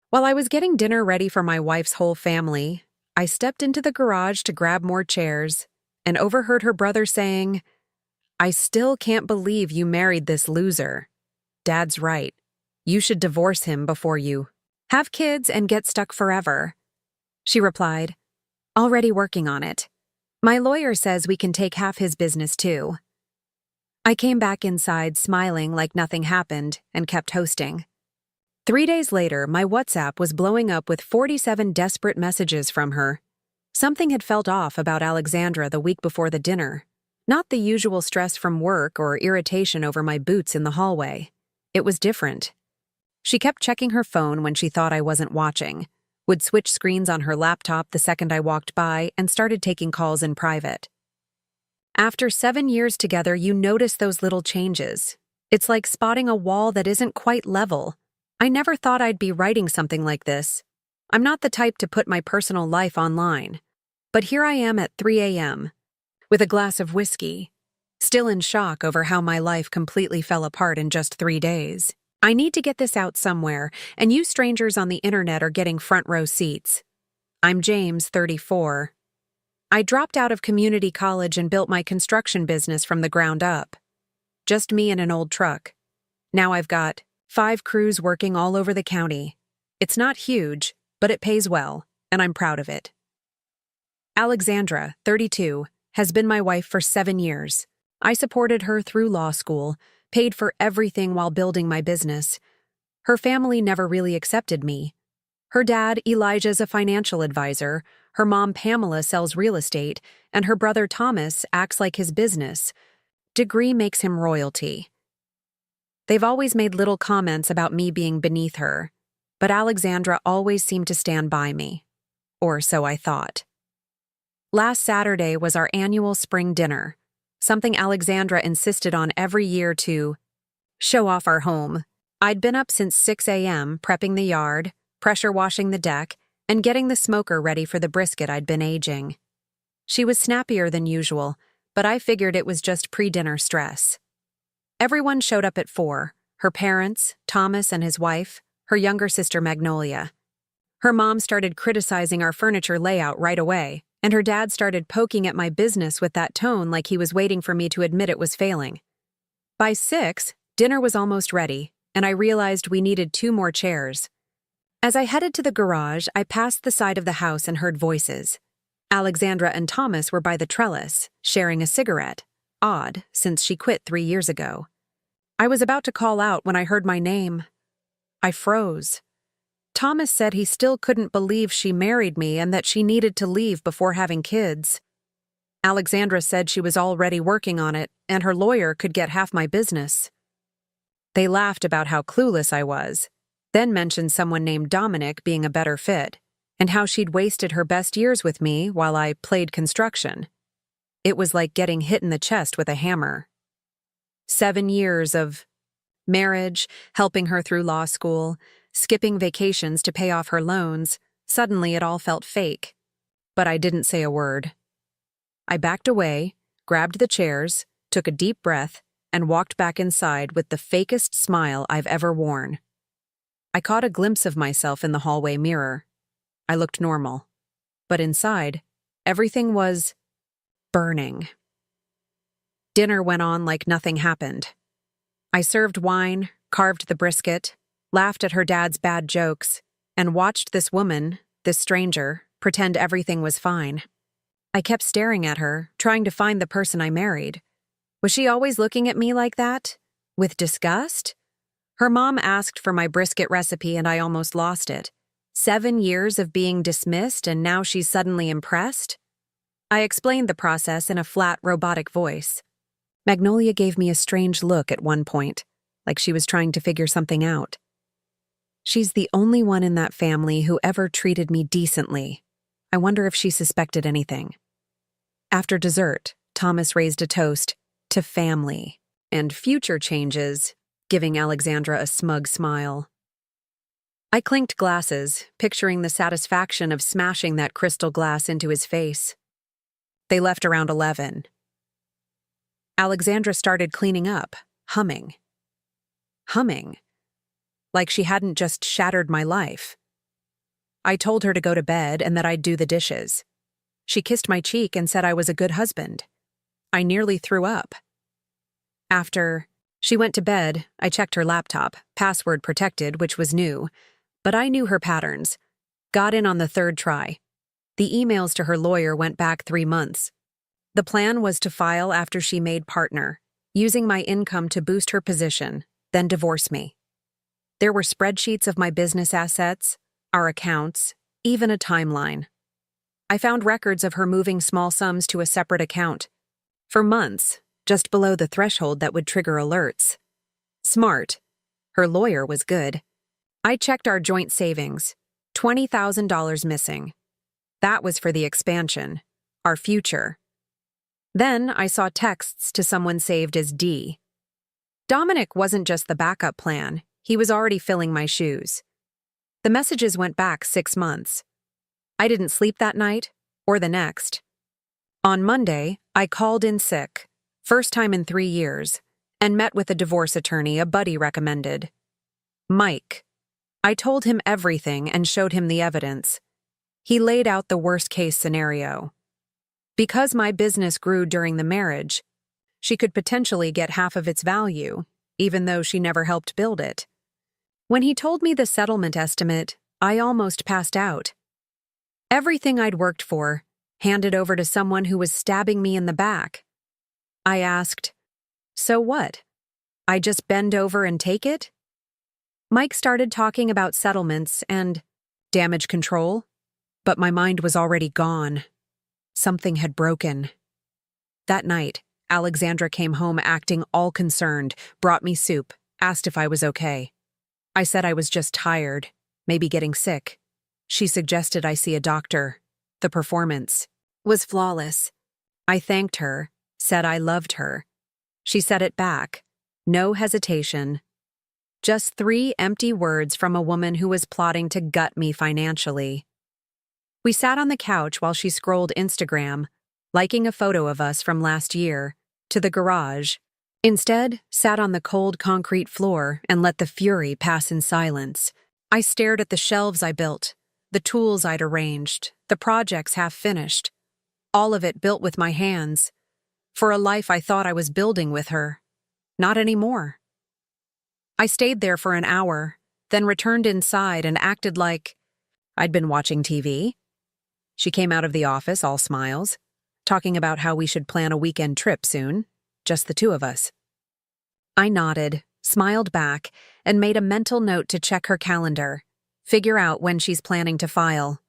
While I was getting dinner ready for my wife's whole family, I stepped into the garage to grab more chairs and overheard her brother saying, "I still can't believe you married this loser. Dad's right. You should divorce him before you have kids and get stuck forever." She replied, "Already working on it. My lawyer says we can take half his business too." I came back inside smiling like nothing happened and kept hosting. 3 days later, my WhatsApp was blowing up with 47 desperate messages from her. Something had felt off about Alexandra the week before the dinner. Not the usual stress from work or irritation over my boots in the hallway. It was different. She kept checking her phone when she thought I wasn't watching, would switch screens on her laptop the second I walked by, and started taking calls in private. After 7 years together, you notice those little changes. It's like spotting a wall that isn't quite level. I never thought I'd be writing something like this. I'm not the type to put my personal life online. But here I am at 3 a.m., with a glass of whiskey, still in shock over how my life completely fell apart in just 3 days. I need to get this out somewhere, and you strangers on the internet are getting front row seats. I'm James, 34. I dropped out of community college and built my construction business from the ground up. Just me and an old truck. Now I've got 5 crews working all over the county. It's not huge, but it pays well, and I'm proud of it. Alexandra, 32, has been my wife for 7 years. I supported her through law school, paid for everything while building my business. Her family never really accepted me. Her dad, Elijah, is a financial advisor, her mom, Pamela, sells real estate, and her brother, Thomas, acts like his business. Degree makes him royalty. They've always made little comments about me being beneath her, but Alexandra always seemed to stand by me. Or so I thought. Last Saturday was our annual spring dinner, something Alexandra insisted on every year to show off our home. I'd been up since 6 a.m., prepping the yard, pressure washing the deck, and getting the smoker ready for the brisket I'd been aging. She was snappier than usual, but I figured it was just pre-dinner stress. Everyone showed up at 4, her parents, Thomas and his wife, her younger sister Magnolia. Her mom started criticizing our furniture layout right away, and her dad started poking at my business with that tone like he was waiting for me to admit it was failing. By 6, dinner was almost ready, and I realized we needed 2 more chairs. As I headed to the garage, I passed the side of the house and heard voices. Alexandra and Thomas were by the trellis, sharing a cigarette. Odd, since she quit 3 years ago. I was about to call out when I heard my name. I froze. Thomas said he still couldn't believe she married me and that she needed to leave before having kids. Alexandra said she was already working on it and her lawyer could get half my business. They laughed about how clueless I was, then mentioned someone named Dominic being a better fit, and how she'd wasted her best years with me while I played construction. It was like getting hit in the chest with a hammer. 7 years of marriage, helping her through law school, skipping vacations to pay off her loans. Suddenly it all felt fake. But I didn't say a word. I backed away, grabbed the chairs, took a deep breath, and walked back inside with the fakest smile I've ever worn. I caught a glimpse of myself in the hallway mirror. I looked normal. But inside, everything was burning. Dinner went on like nothing happened. I served wine, carved the brisket, laughed at her dad's bad jokes, and watched this woman, this stranger, pretend everything was fine. I kept staring at her, trying to find the person I married. Was she always looking at me like that? With disgust? Her mom asked for my brisket recipe and I almost lost it. 7 years of being dismissed and now she's suddenly impressed? I explained the process in a flat, robotic voice. Magnolia gave me a strange look at one point, like she was trying to figure something out. She's the only one in that family who ever treated me decently. I wonder if she suspected anything. After dessert, Thomas raised a toast to family and future changes, giving Alexandra a smug smile. I clinked glasses, picturing the satisfaction of smashing that crystal glass into his face. They left around 11. Alexandra started cleaning up, humming. Humming. Like she hadn't just shattered my life. I told her to go to bed and that I'd do the dishes. She kissed my cheek and said I was a good husband. I nearly threw up. After she went to bed, I checked her laptop, password protected, which was new, but I knew her patterns. Got in on the third try. The emails to her lawyer went back 3 months. The plan was to file after she made partner, using my income to boost her position, then divorce me. There were spreadsheets of my business assets, our accounts, even a timeline. I found records of her moving small sums to a separate account. For months, just below the threshold that would trigger alerts. Smart. Her lawyer was good. I checked our joint savings. $20,000 missing. That was for the expansion, our future. Then I saw texts to someone saved as D. Dominic wasn't just the backup plan, he was already filling my shoes. The messages went back 6 months. I didn't sleep that night, or the next. On Monday, I called in sick, first time in 3 years, and met with a divorce attorney a buddy recommended. Mike. I told him everything and showed him the evidence. He laid out the worst-case scenario. Because my business grew during the marriage, she could potentially get half of its value, even though she never helped build it. When he told me the settlement estimate, I almost passed out. Everything I'd worked for, handed over to someone who was stabbing me in the back. I asked, "So what? I just bend over and take it?" Mike started talking about settlements and damage control, but my mind was already gone. Something had broken. That night, Alexandra came home acting all concerned, brought me soup, asked if I was okay. I said I was just tired, maybe getting sick. She suggested I see a doctor. The performance was flawless. I thanked her, said I loved her. She said it back, no hesitation. Just 3 empty words from a woman who was plotting to gut me financially. We sat on the couch while she scrolled Instagram, liking a photo of us from last year, to the garage. Instead, sat on the cold concrete floor and let the fury pass in silence. I stared at the shelves I built, the tools I'd arranged, the projects half finished. All of it built with my hands. For a life I thought I was building with her. Not anymore. I stayed there for an hour, then returned inside and acted like I'd been watching TV. She came out of the office all smiles, talking about how we should plan a weekend trip soon, just the 2 of us. I nodded, smiled back, and made a mental note to check her calendar, figure out when she's planning to file.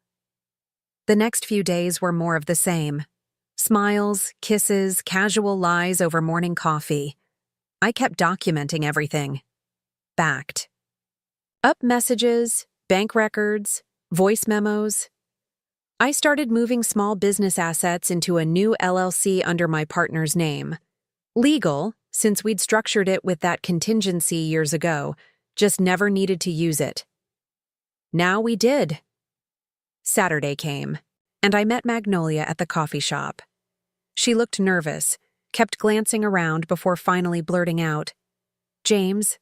The next few days were more of the same. Smiles, kisses, casual lies over morning coffee. I kept documenting everything. Backed. Up messages, bank records, voice memos. I started moving small business assets into a new LLC under my partner's name. Legal, since we'd structured it with that contingency years ago, just never needed to use it. Now we did. Saturday came, and I met Magnolia at the coffee shop. She looked nervous, kept glancing around before finally blurting out, "James,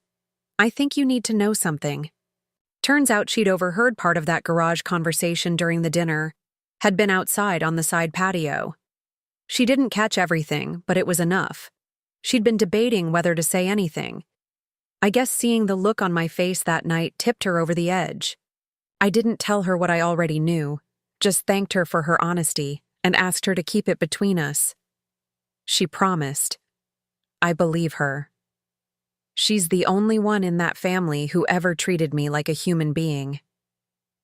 I think you need to know something." Turns out she'd overheard part of that garage conversation during the dinner, had been outside on the side patio. She didn't catch everything, but it was enough. She'd been debating whether to say anything. I guess seeing the look on my face that night tipped her over the edge. I didn't tell her what I already knew, just thanked her for her honesty and asked her to keep it between us. She promised. I believe her. She's the only one in that family who ever treated me like a human being.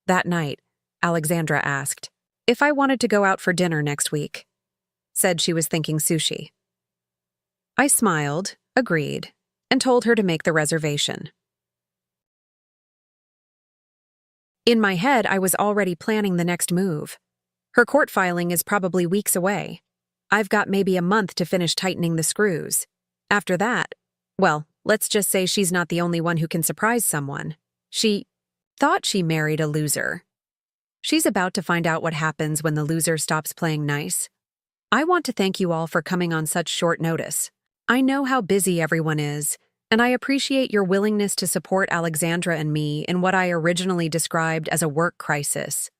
That night, Alexandra asked if I wanted to go out for dinner next week. Said she was thinking sushi. I smiled, agreed, and told her to make the reservation. In my head, I was already planning the next move. Her court filing is probably weeks away. I've got maybe a month to finish tightening the screws. After that, well, let's just say she's not the only one who can surprise someone. She thought she married a loser. She's about to find out what happens when the loser stops playing nice. I want to thank you all for coming on such short notice. I know how busy everyone is, and I appreciate your willingness to support Alexandra and me in what I originally described as a work crisis.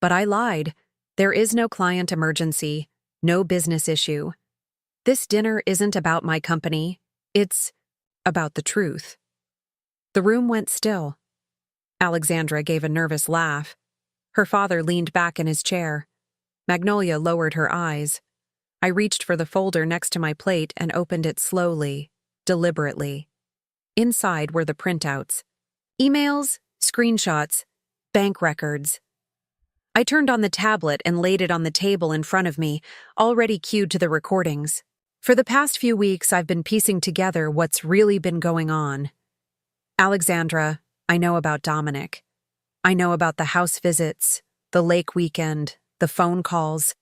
But I lied. There is no client emergency, no business issue. This dinner isn't about my company. It's about the truth. The room went still. Alexandra gave a nervous laugh. Her father leaned back in his chair. Magnolia lowered her eyes. I reached for the folder next to my plate and opened it slowly, deliberately. Inside were the printouts. Emails, screenshots, bank records. I turned on the tablet and laid it on the table in front of me, already cued to the recordings. For the past few weeks, I've been piecing together what's really been going on. Alexandra, I know about Dominic. I know about the house visits, the lake weekend, the phone calls.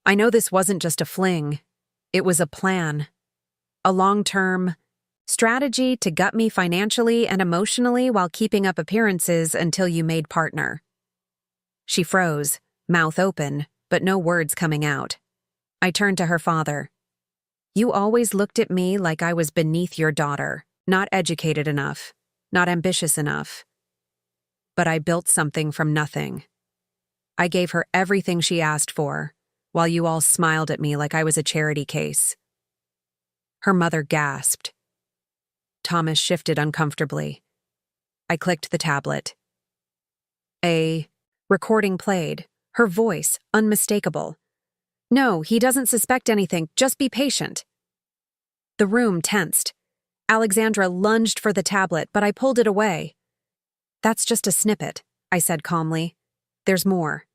I know this wasn't just a fling. It was a plan. A long-term strategy to gut me financially and emotionally while keeping up appearances until you made partner. She froze, mouth open, but no words coming out. I turned to her father. You always looked at me like I was beneath your daughter, not educated enough, not ambitious enough. But I built something from nothing. I gave her everything she asked for, while you all smiled at me like I was a charity case. Her mother gasped. Thomas shifted uncomfortably. I clicked the tablet. A recording played, her voice unmistakable. No, he doesn't suspect anything, just be patient. The room tensed. Alexandra lunged for the tablet, but I pulled it away. That's just a snippet, I said calmly. There's more.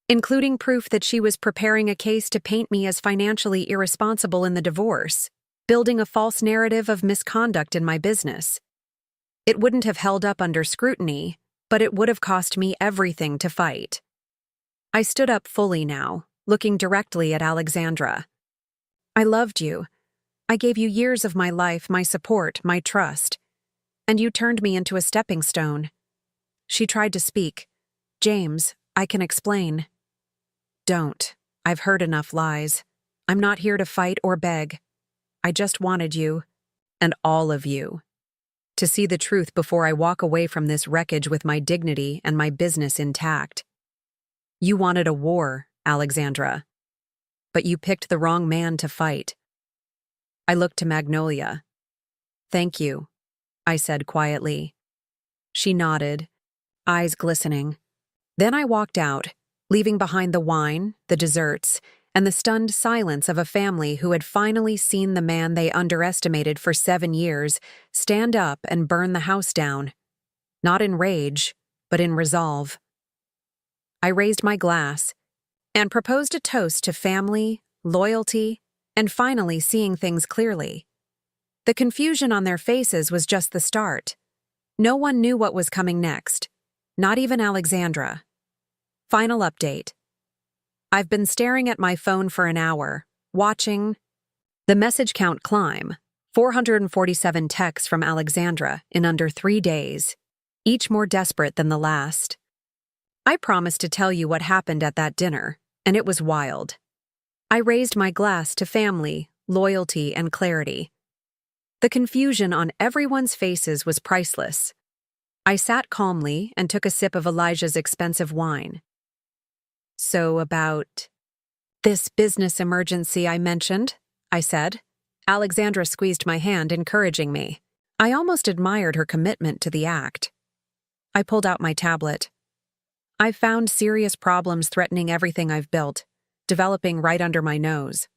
Including proof that she was preparing a case to paint me as financially irresponsible in the divorce, building a false narrative of misconduct in my business. It wouldn't have held up under scrutiny, but it would have cost me everything to fight. I stood up fully now, looking directly at Alexandra. I loved you. I gave you years of my life, my support, my trust. And you turned me into a stepping stone. She tried to speak. James, I can explain. Don't. I've heard enough lies. I'm not here to fight or beg. I just wanted you, and all of you, to see the truth before I walk away from this wreckage with my dignity and my business intact. You wanted a war, Alexandra. But you picked the wrong man to fight. I looked to Magnolia. Thank you, I said quietly. She nodded, eyes glistening. Then I walked out, leaving behind the wine, the desserts, and the stunned silence of a family who had finally seen the man they underestimated for 7 years stand up and burn the house down. Not in rage, but in resolve. I raised my glass and proposed a toast to family, loyalty, and finally seeing things clearly. The confusion on their faces was just the start. No one knew what was coming next, not even Alexandra. Final update. I've been staring at my phone for an hour, watching the message count climb. 447 texts from Alexandra in under 3 days, each more desperate than the last. I promised to tell you what happened at that dinner, and it was wild. I raised my glass to family, loyalty, and clarity. The confusion on everyone's faces was priceless. I sat calmly and took a sip of Elijah's expensive wine. So about this business emergency I mentioned, I said. Alexandra squeezed my hand, encouraging me. I almost admired her commitment to the act. I pulled out my tablet. I've found serious problems threatening everything I've built, developing right under my nose.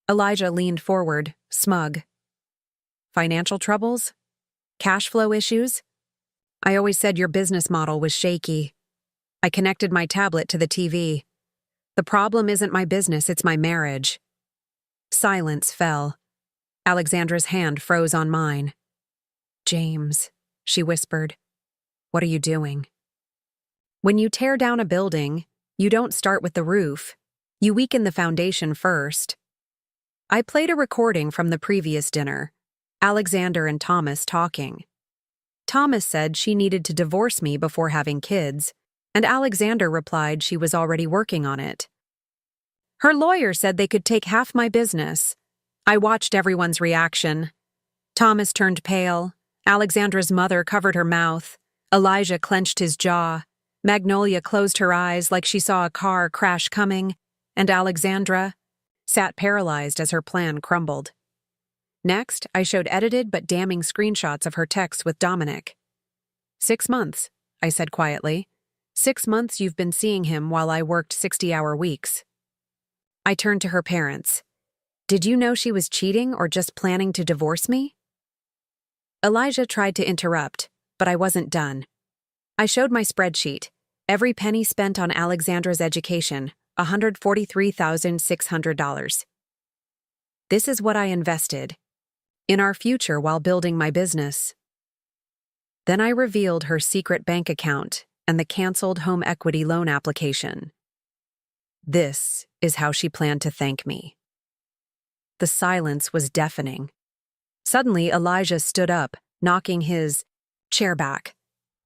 Elijah leaned forward, smug. Financial troubles? Cash flow issues? I always said your business model was shaky. I connected my tablet to the TV. The problem isn't my business, it's my marriage. Silence fell. Alexandra's hand froze on mine. James, she whispered, what are you doing? When you tear down a building, you don't start with the roof. You weaken the foundation first. I played a recording from the previous dinner, Alexander and Thomas talking. Thomas said she needed to divorce me before having kids, and Alexander replied she was already working on it. Her lawyer said they could take half my business. I watched everyone's reaction. Thomas turned pale. Alexandra's mother covered her mouth. Elijah clenched his jaw. Magnolia closed her eyes like she saw a car crash coming, and Alexandra sat paralyzed as her plan crumbled. Next, I showed edited but damning screenshots of her texts with Dominic. 6 months, I said quietly. 6 months you've been seeing him while I worked 60-hour weeks. I turned to her parents. Did you know she was cheating or just planning to divorce me? Elijah tried to interrupt, but I wasn't done. I showed my spreadsheet. Every penny spent on Alexandra's education, $143,600. This is what I invested in our future while building my business. Then I revealed her secret bank account and the canceled home equity loan application. This is how she planned to thank me. The silence was deafening. Suddenly, Elijah stood up, knocking his chair back.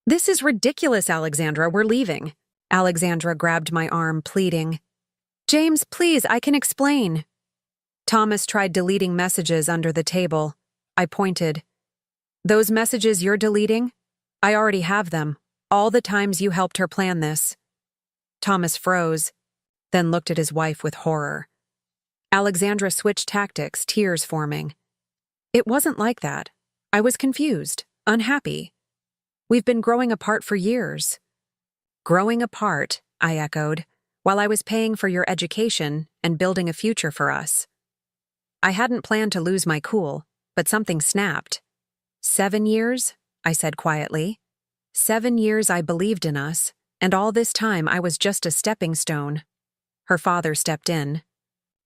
This is ridiculous, Alexandra. We're leaving. Alexandra grabbed my arm, pleading. James, please, I can explain. Thomas tried deleting messages under the table. I pointed. Those messages you're deleting? I already have them. All the times you helped her plan this. Thomas froze, then looked at his wife with horror. Alexandra switched tactics, tears forming. It wasn't like that. I was confused, unhappy. We've been growing apart for years. Growing apart, I echoed, while I was paying for your education and building a future for us. I hadn't planned to lose my cool, but something snapped. 7 years, I said quietly. 7 years I believed in us, and all this time I was just a stepping stone. Her father stepped in.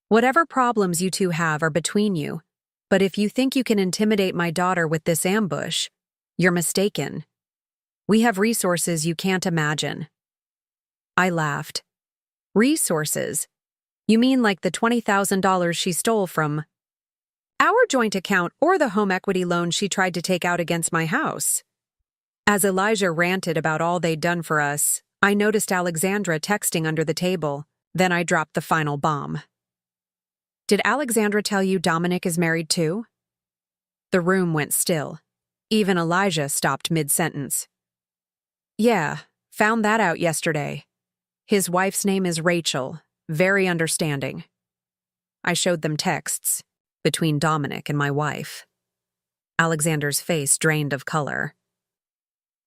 Whatever problems you two have are between you, but if you think you can intimidate my daughter with this ambush, you're mistaken. We have resources you can't imagine. I laughed. Resources? You mean like the $20,000 she stole from our joint account or the home equity loan she tried to take out against my house? As Elijah ranted about all they'd done for us, I noticed Alexandra texting under the table. Then I dropped the final bomb. Did Alexandra tell you Dominic is married too? The room went still. Even Elijah stopped mid-sentence. Yeah, found that out yesterday. His wife's name is Rachel, very understanding. I showed them texts between Dominic and my wife. Alexander's face drained of color.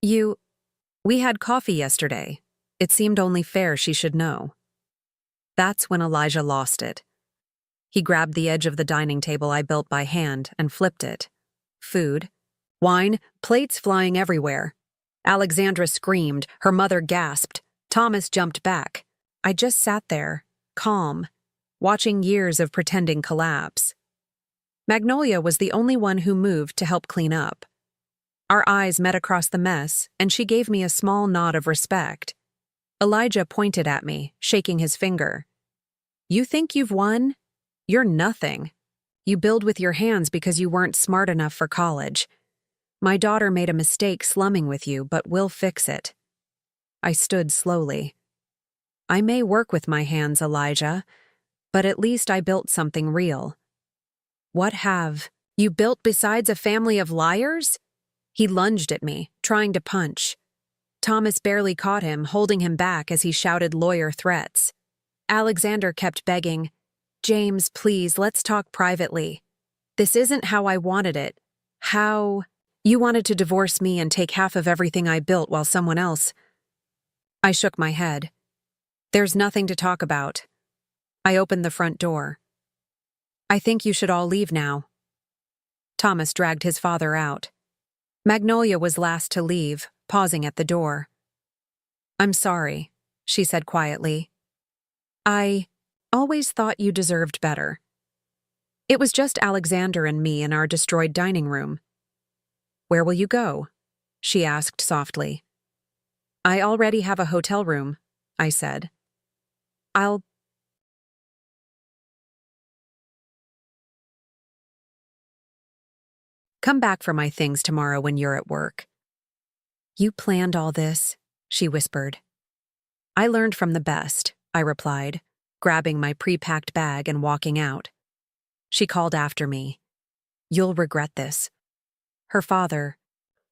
We had coffee yesterday. It seemed only fair she should know. That's when Elijah lost it. He grabbed the edge of the dining table I built by hand and flipped it. Food, wine, plates flying everywhere. Alexandra screamed, her mother gasped. Thomas jumped back. I just sat there, calm, watching years of pretending collapse. Magnolia was the only one who moved to help clean up. Our eyes met across the mess, and she gave me a small nod of respect. Elijah pointed at me, shaking his finger. You think you've won? You're nothing. You build with your hands because you weren't smart enough for college. My daughter made a mistake slumming with you, but we'll fix it. I stood slowly. I may work with my hands, Elijah, but at least I built something real. What have you built besides a family of liars? He lunged at me, trying to punch. Thomas barely caught him, holding him back as he shouted lawyer threats. Alexander kept begging, James, please, let's talk privately. This isn't how I wanted it. How? You wanted to divorce me and take half of everything I built while someone else. I shook my head. There's nothing to talk about. I opened the front door. I think you should all leave now. Thomas dragged his father out. Magnolia was last to leave, pausing at the door. I'm sorry, she said quietly. I always thought you deserved better. It was just Alexander and me in our destroyed dining room. Where will you go? She asked softly. I already have a hotel room, I said. I'll come back for my things tomorrow when you're at work. You planned all this, she whispered. I learned from the best, I replied, grabbing my pre-packed bag and walking out. She called after me. You'll regret this. her father.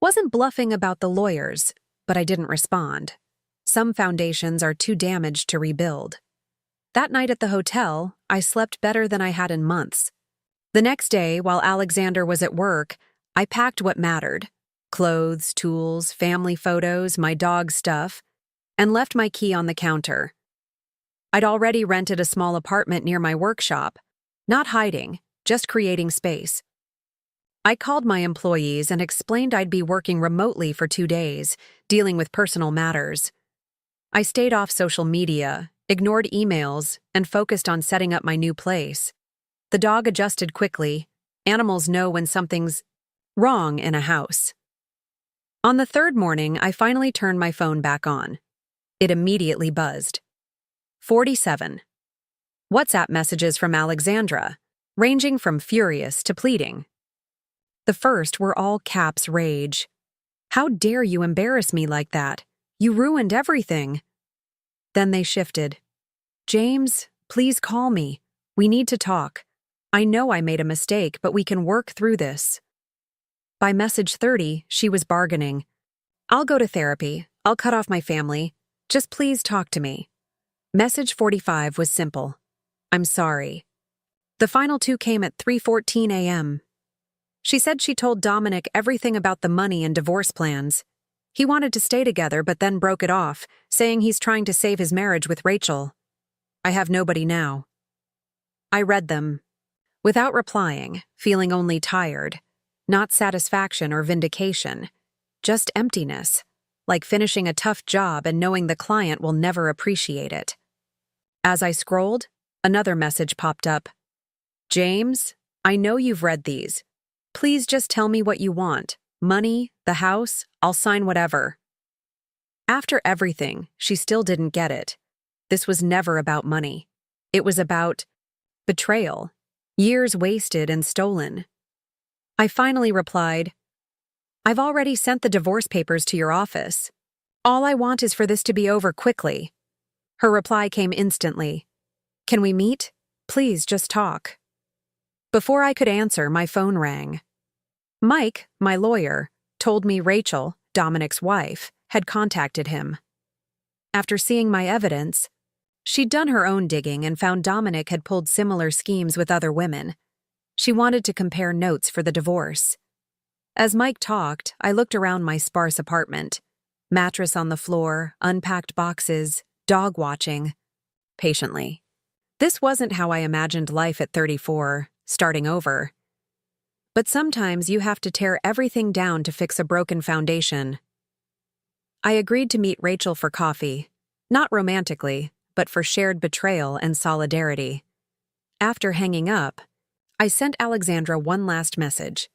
Wasn't bluffing about the lawyers, but I didn't respond. Some foundations are too damaged to rebuild. That night at the hotel, I slept better than I had in months. The next day, while Alexander was at work, I packed what mattered: clothes, tools, family photos, my dog's stuff, and left my key on the counter. I'd already rented a small apartment near my workshop, not hiding, just creating space. I called my employees and explained I'd be working remotely for 2 days, dealing with personal matters. I stayed off social media, ignored emails, and focused on setting up my new place. The dog adjusted quickly. Animals know when something's wrong in a house. On the third morning, I finally turned my phone back on. It immediately buzzed. 47. WhatsApp messages from Alexandra, ranging from furious to pleading. The first were all caps rage. "How dare you embarrass me like that? You ruined everything." Then they shifted. "James, please call me. We need to talk. I know I made a mistake, but we can work through this." By message 30, she was bargaining. "I'll go to therapy. I'll cut off my family. Just please talk to me." Message 45 was simple. "I'm sorry." The final two came at 3:14 a.m. She said she told Dominic everything about the money and divorce plans. He wanted to stay together but then broke it off, saying he's trying to save his marriage with Rachel. "I have nobody now." I read them, without replying, feeling only tired. Not satisfaction or vindication, just emptiness, like finishing a tough job and knowing the client will never appreciate it. As I scrolled, another message popped up. "James, I know you've read these. Please just tell me what you want. Money, the house, I'll sign whatever." After everything, she still didn't get it. This was never about money. It was about betrayal, years wasted and stolen. I finally replied, "I've already sent the divorce papers to your office. All I want is for this to be over quickly." Her reply came instantly. "Can we meet? Please just talk." Before I could answer, my phone rang. Mike, my lawyer, told me Rachel, Dominic's wife, had contacted him. After seeing my evidence, she'd done her own digging and found Dominic had pulled similar schemes with other women. She wanted to compare notes for the divorce. As Mike talked, I looked around my sparse apartment. Mattress on the floor, unpacked boxes, dog watching. Patiently. This wasn't how I imagined life at 34, starting over. But sometimes you have to tear everything down to fix a broken foundation. I agreed to meet Rachel for coffee, not romantically, but for shared betrayal and solidarity. After hanging up, I sent Alexandra one last message.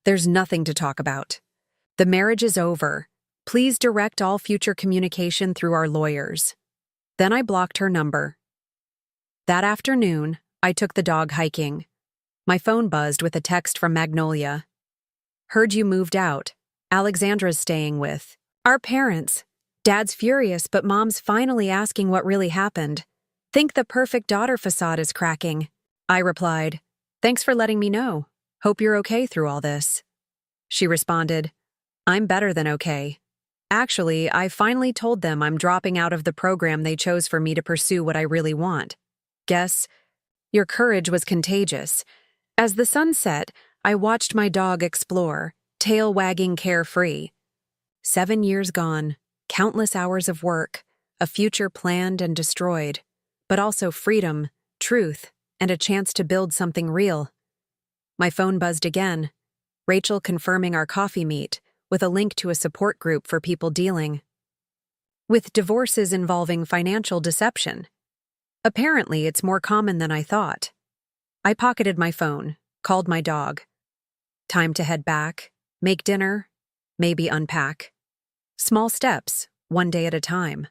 "There's nothing to talk about. The marriage is over. Please direct all future communication through our lawyers." Then I blocked her number. That afternoon, I took the dog hiking. My phone buzzed with a text from Magnolia. "Heard you moved out. Alexandra's staying with our parents. Dad's furious, but Mom's finally asking what really happened. Think the perfect daughter facade is cracking." I replied, "Thanks for letting me know. Hope you're okay through all this." She responded, "I'm better than okay. Actually, I finally told them I'm dropping out of the program they chose for me to pursue what I really want. Guess your courage was contagious." As the sun set, I watched my dog explore, tail wagging carefree. 7 years gone, countless hours of work, a future planned and destroyed, but also freedom, truth, and a chance to build something real. My phone buzzed again. Rachel confirming our coffee meet, with a link to a support group for people dealing with divorces involving financial deception. Apparently, it's more common than I thought. I pocketed my phone, called my dog. Time to head back, make dinner, maybe unpack. Small steps, one day at a time.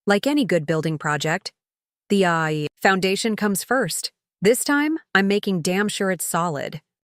Like any good building project, the foundation comes first. This time, I'm making damn sure it's solid.